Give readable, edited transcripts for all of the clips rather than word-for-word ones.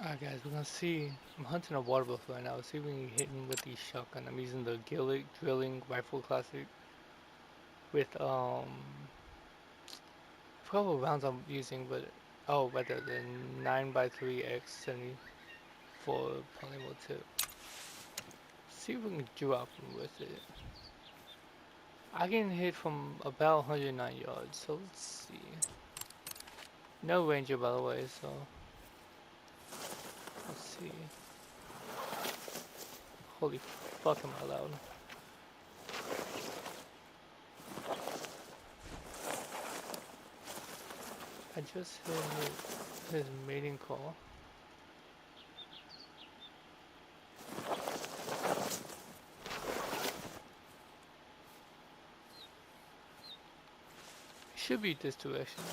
Alright guys, we're gonna see. I'm hunting a water buffalo right now. See if we can hit him with the shotgun. I'm using the Gillick Drilling Rifle Classic with I forgot what rounds I'm using, but oh, right there, the 9x3x74 polymer tip. See if we can drop him with it. I can hit from about 109 yards, so let's see. No ranger by the way, so let's see. Holy fuck am I loud. I just hit his mating call. Should be this direction.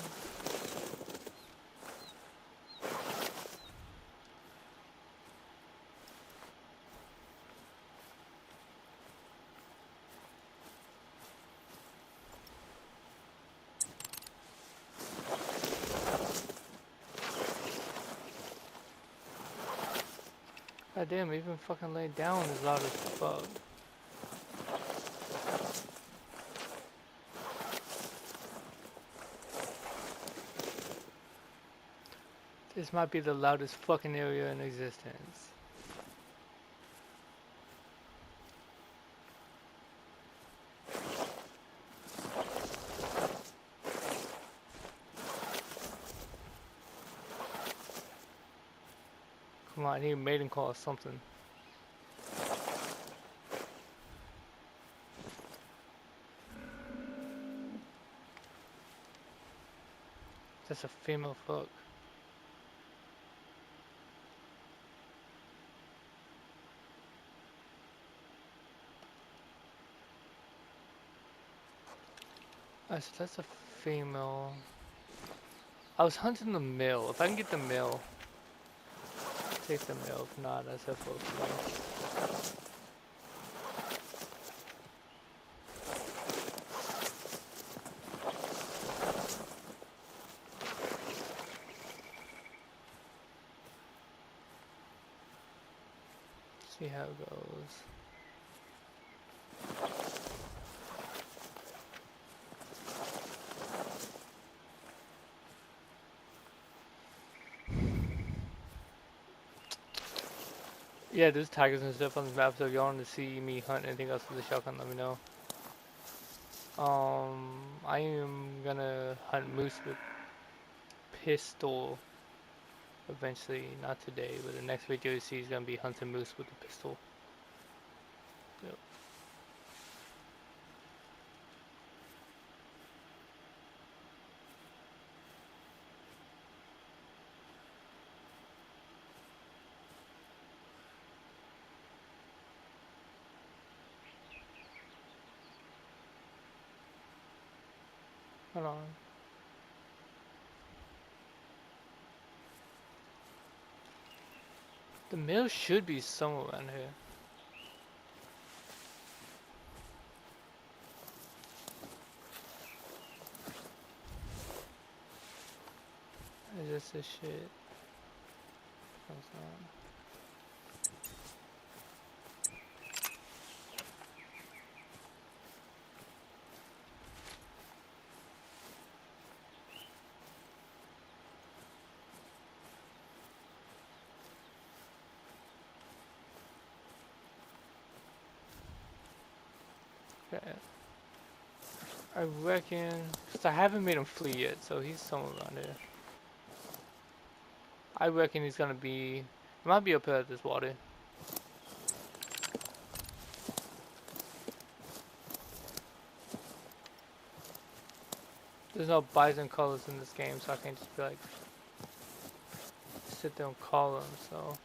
God damn, even fucking laying down is loud as fuck. This might be the loudest fucking area in existence. Come on, I need a mating call or something. That's a female fuck. So that's a female. I was hunting the male. If I can get the male, take the male. If not, that's a fuck. See how it goes. Yeah, there's tigers and stuff on this map, so if y'all want to see me hunt anything else with the shotgun, let me know. I am gonna hunt moose with pistol eventually, not today, but the next video you see is gonna be hunting moose with a pistol. Yep. Hold on. The mill should be somewhere around here. Is this the shit? Comes on. Okay. I reckon, cause I haven't made him flee yet, so he's somewhere around here. I reckon he's gonna be, he might be up here at this water. There's no bison colors in this game, so I can't just be like, sit there and call him, so.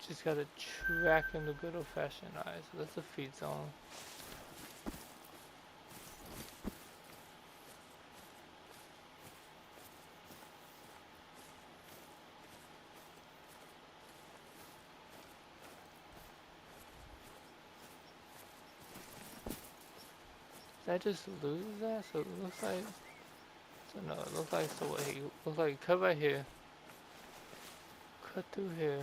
Just gotta track him the good old fashioned. Alright, so that's the feed zone. Did I just lose that? So it looks like So no, it looks like so what he looks like cut right here. Cut through here.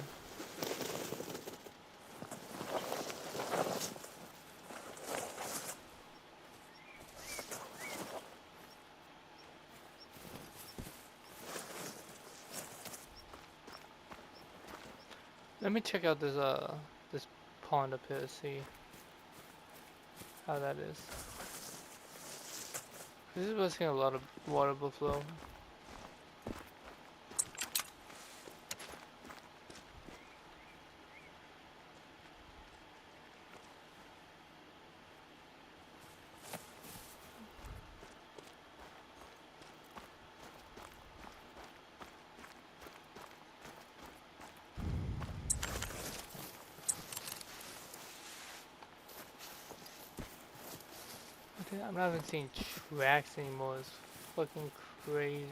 Let me check out this pond up here, see how that is. This is wasting a lot of water buffalo. Okay, I'm not even seeing tracks anymore. It's fucking crazy.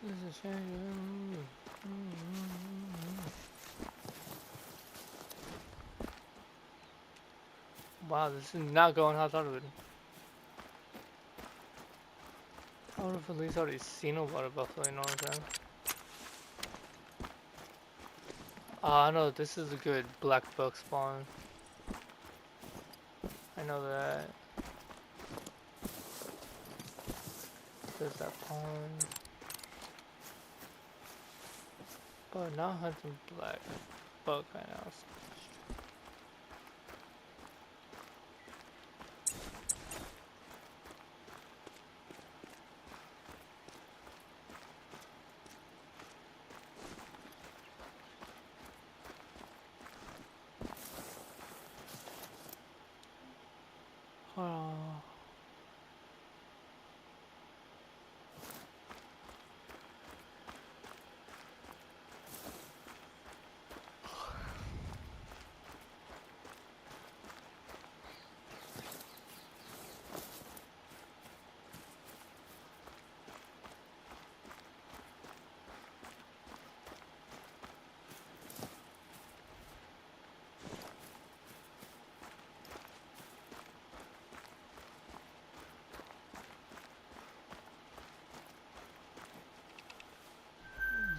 This is changing. Wow, this is not going how I thought it would. I would have at least already seen a water buffalo, you know what I'm saying? I know this is a good black buck spawn. I know that. There's that pond. But not hunting black buck right now. Oh.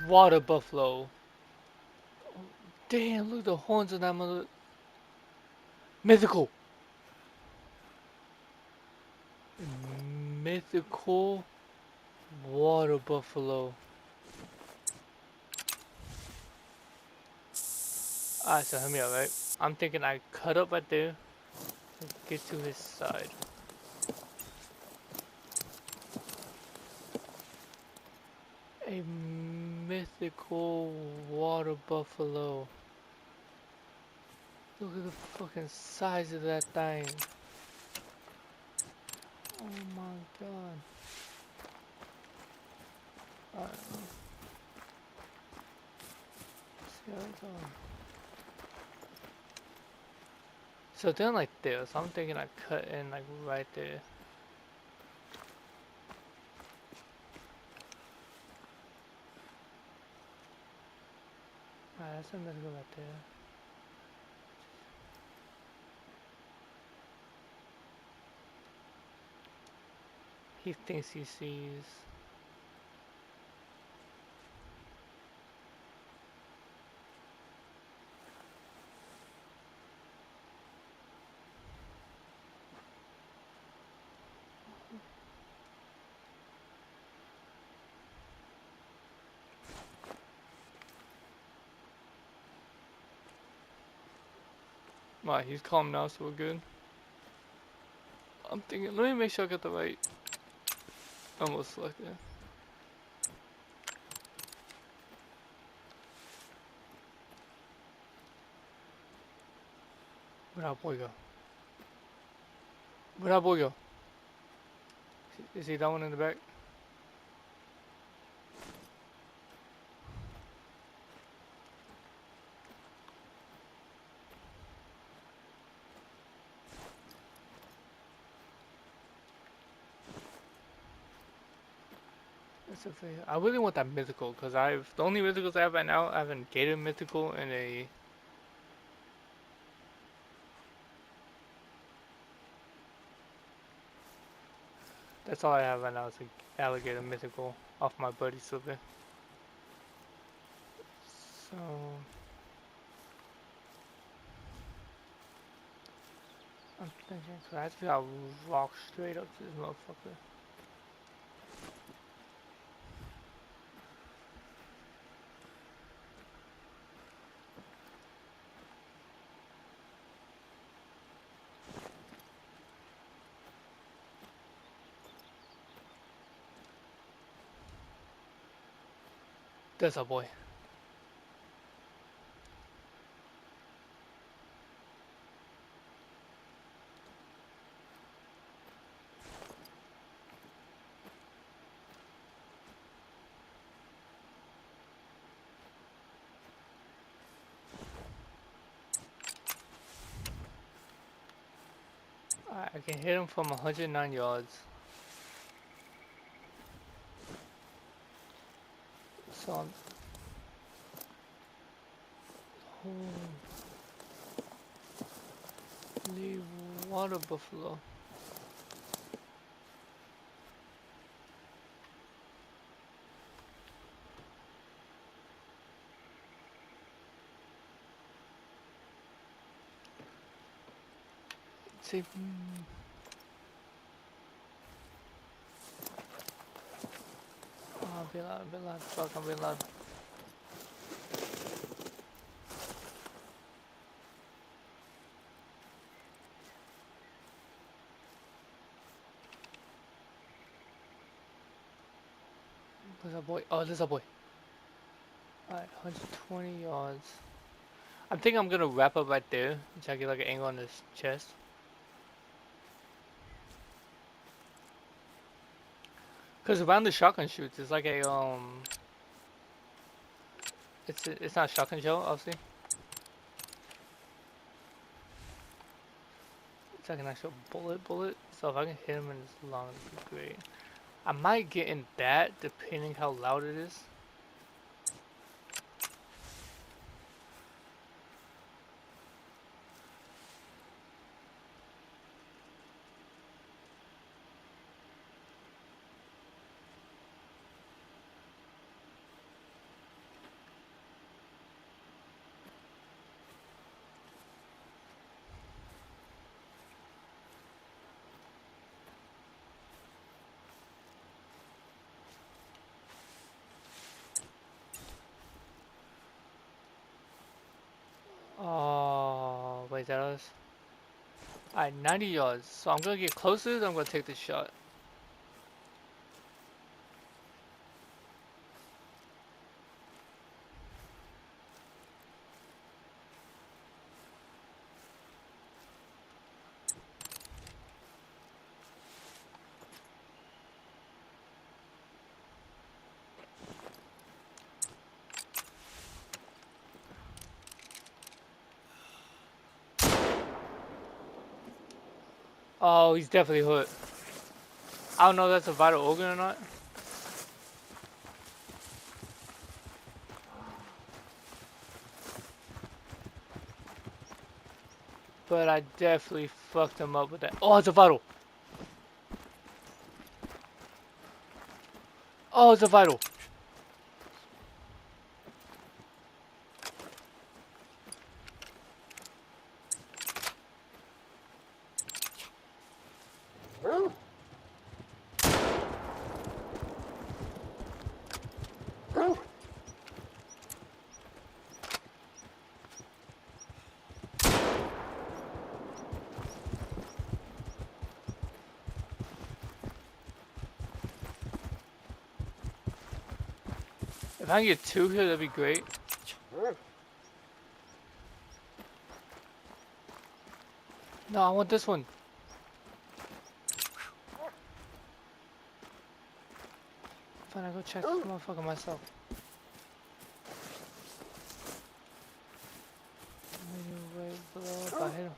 Water buffalo. Damn, look at the horns of that mother. Mythical. Mythical water buffalo. Alright, so hear me out, right? I'm thinking I cut up right there and get to his side. A mythical water buffalo. Look at the fucking size of that thing. Oh my god. Alright. See how it's going. So they're like this. I'm thinking I cut in like right there. Alright, that's a mythical right there. He thinks he sees. Alright, he's calm now, so we're good. I'm thinking, let me make sure I got the right. Almost selected. Where'd our boy go? Where'd our boy go? Is he that one in the back? That's a very, I really want that mythical because the only mythicals I have right now, I have a gator mythical and a. That's all I have right now is a alligator mythical off my buddy Silver. So I'm thinking, so I have to figure out walk straight up to this motherfucker. That's a boy. I can hit him from 109 yards. So I'm. Holy water buffalo. See. Oh, be loud. Fuck, I'm being loud. There's a boy. Oh, there's a boy. Alright, 120 yards. I think I'm gonna wrap up right there, so I get like an angle on his chest. Cause around the shotgun shoots, it's like a it's not a shotgun shell, obviously. It's like an actual bullet. So if I can hit him in his lung, it'd be great. I might get in that depending how loud it is. Oh, wait, that was. Alright, 90 yards. So I'm gonna get closer, then I'm gonna take this shot. Oh, he's definitely hooked. I don't know if that's a vital organ or not. But I definitely fucked him up with that. Oh, it's a vital. Oh, it's a vital. If I can get two here, that'd be great. No, I want this one. Fine, I go check this motherfucker myself. Way below if I hit him.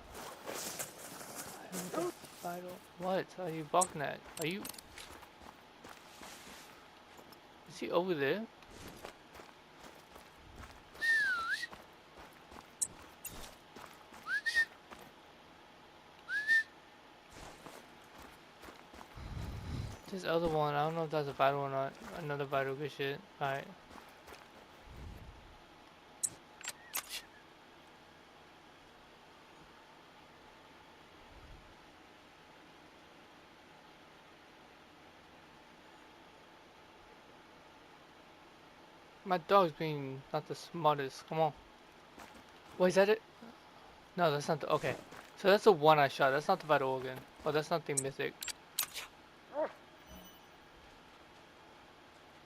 I hit him with the vital. What are you balking at? Are you? Is he over there? This other one, I don't know if that's a vital or not. Another vital, good shit. Alright. My dog's being not the smartest. Come on. Wait, is that it? No, that's not the. Okay. So that's the one I shot. That's not the vital organ. Oh, that's not the mythic.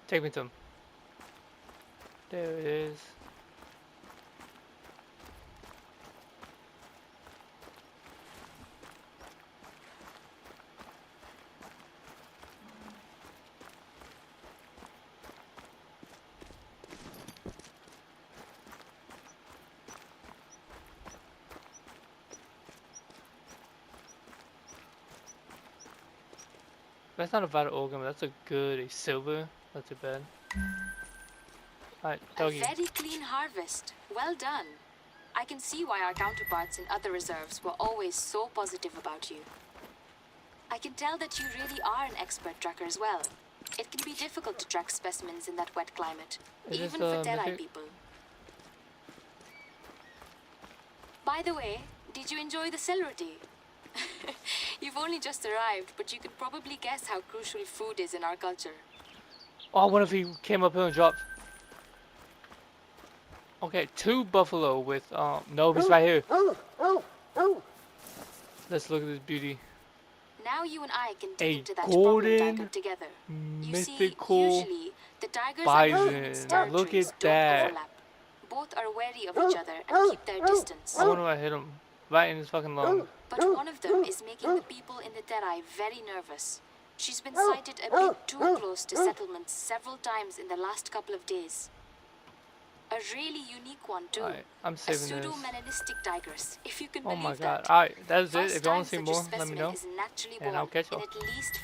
Take me to him. There it is. That's not a vital organ, but that's a good a silver. Not too bad. Alright, A doggy. very clean harvest. Well done. I can see why our counterparts in other reserves were always so positive about you. I can tell that you really are an expert tracker as well. It can be difficult to track specimens in that wet climate, Is this even for Delhi mythic? people. By the way, did you enjoy the celebrity? You've only just arrived, but you can probably guess how crucial food is in our culture. Oh, what if he came up here and dropped? Okay, 2 buffalo with no, he's right here. Let's look at this beauty. Now you and I can dig A into that problem golden tiger together. You see, mythical usually the tigers are in humans' bison. Look territories at don't that. overlap. Both are wary of each other and keep their distance. I wonder if I hit him right in his fucking lung. But one of them is making the people in the Terai very nervous. She's been sighted a bit too close to settlements several times in the last couple of days. A really unique one too. Alright, I'm A saving this. pseudo-melanistic tigress, if you can Oh believe my god. that. Alright, that's it. First If you want time to see such a more, let me specimen know. is naturally And born I'll catch in you. at least